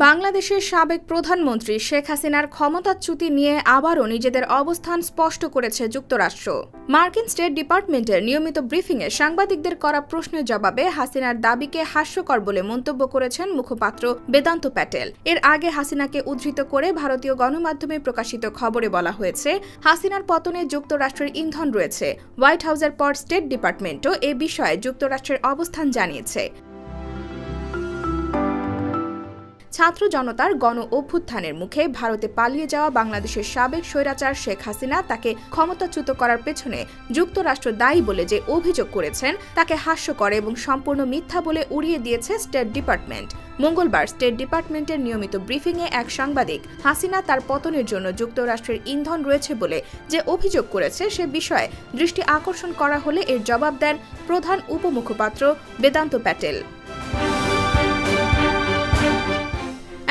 বাংলাদেশের সাবেক প্রধানমন্ত্রী শেখ হাসিনার ক্ষমতাচ্যুতি নিয়ে আবারও নিজেদের অবস্থান স্পষ্ট করেছে যুক্তরাষ্ট্র। মার্কিন স্টেট ডিপার্টমেন্টের নিয়মিত ব্রিফিংয়ে সাংবাদিকদের করা প্রশ্নের জবাবে হাসিনার দাবিকে হাস্যকর বলে মন্তব্য করেছেন মুখপাত্র বেদান্ত প্যাটেল। এর আগে হাসিনাকে উদ্ধৃত করে ভারতীয় গণমাধ্যমে প্রকাশিত খবরে বলা হয়েছে, হাসিনার পতনে যুক্তরাষ্ট্রের ইন্ধন রয়েছে। হোয়াইট হাউসের পর স্টেট ডিপার্টমেন্টও এ বিষয়ে যুক্তরাষ্ট্রের অবস্থান জানিয়েছে। ছাত্র জনতার গণ অভ্যুত্থানের মুখে ভারতে পালিয়ে যাওয়া বাংলাদেশের সাবেক স্বৈরাচার শেখ হাসিনা তাকে ক্ষমতাচ্যুত করার পেছনে যুক্তরাষ্ট্র দায়ী বলে যে অভিযোগ করেছেন তাকে হাস্যকর এবং সম্পূর্ণ মিথ্যা বলে উড়িয়ে দিয়েছে স্টেট ডিপার্টমেন্ট। মঙ্গলবার স্টেট ডিপার্টমেন্টের নিয়মিত ব্রিফিংয়ে এক সাংবাদিক হাসিনা তার পতনের জন্য যুক্তরাষ্ট্রের ইন্ধন রয়েছে বলে যে অভিযোগ করেছে সে বিষয়ে দৃষ্টি আকর্ষণ করা হলে এর জবাব দেন প্রধান উপমুখপাত্র বেদান্ত প্যাটেল।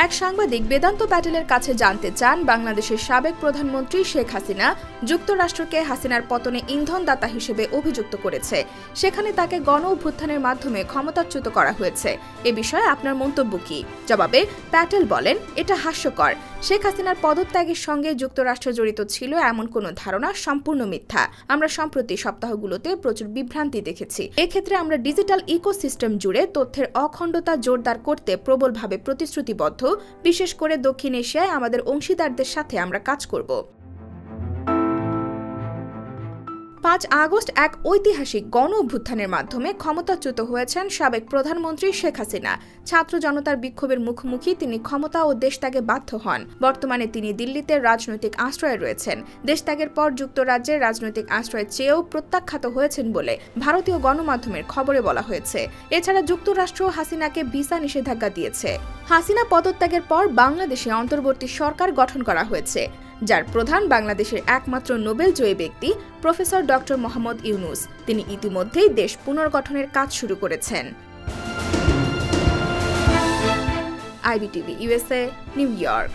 এক সাংবাদিক বেদান্ত প্যাটেলের কাছে জানতে চান, বাংলাদেশের সাবেক প্রধানমন্ত্রী শেখ হাসিনা যুক্তরাষ্ট্রকে হাসিনার পতনে ইন্ধনদাতা হিসেবে অভিযুক্ত করেছে। সেখানে তাকে গণ অভ্যুত্থানের মাধ্যমে ক্ষমতাচ্যুত করা হয়েছে। এ বিষয়ে আপনার মন্তব্য কি? জবাবে প্যাটেল বলেন, এটা হাস্যকর। শেখ হাসিনার পদত্যাগের সঙ্গে যুক্তরাষ্ট্র জড়িত ছিল এমন কোনো ধারণা সম্পূর্ণ মিথ্যা। আমরা সম্প্রতি সপ্তাহগুলোতে প্রচুর বিভ্রান্তি দেখেছি। এক্ষেত্রে আমরা ডিজিটাল ইকোসিস্টেম জুড়ে তথ্যের অখণ্ডতা জোরদার করতে প্রবলভাবে প্রতিশ্রুতিবদ্ধ। বিশেষ করে দক্ষিণ এশিয়ায় আমাদের অংশীদারদের সাথে আমরা কাজ করব। ৫ আগস্ট এক ঐতিহাসিক গণ অভ্যুত্থানের মাধ্যমে ক্ষমতাচ্যুত হয়েছেন সাবেক প্রধানমন্ত্রী শেখ হাসিনা। ছাত্র জনতার বিক্ষোভের মুখোমুখি তিনি ক্ষমতা ও দেশত্যাগে বাধ্য হন। বর্তমানে তিনি দিল্লিতে রাজনৈতিক আশ্রয়ে রয়েছেন। দেশত্যাগের পর যুক্তরাজ্যের রাজনৈতিক আশ্রয় চেয়েও প্রত্যাখ্যাত হয়েছেন বলে ভারতীয় গণমাধ্যমের খবরে বলা হয়েছে। এছাড়া যুক্তরাষ্ট্র হাসিনাকে ভিসা নিষেধাজ্ঞা দিয়েছে। হাসিনা পদত্যাগের পর বাংলাদেশে অন্তর্বর্তী সরকার গঠন করা হয়েছে, যার প্রধান বাংলাদেশের একমাত্র নোবেল জয়ী ব্যক্তি প্রফেসর ডক্টর মোহাম্মদ ইউনুস। তিনি ইতিমধ্যেই দেশ পুনর্গঠনের কাজ শুরু করেছেন। IBTV USA, new York.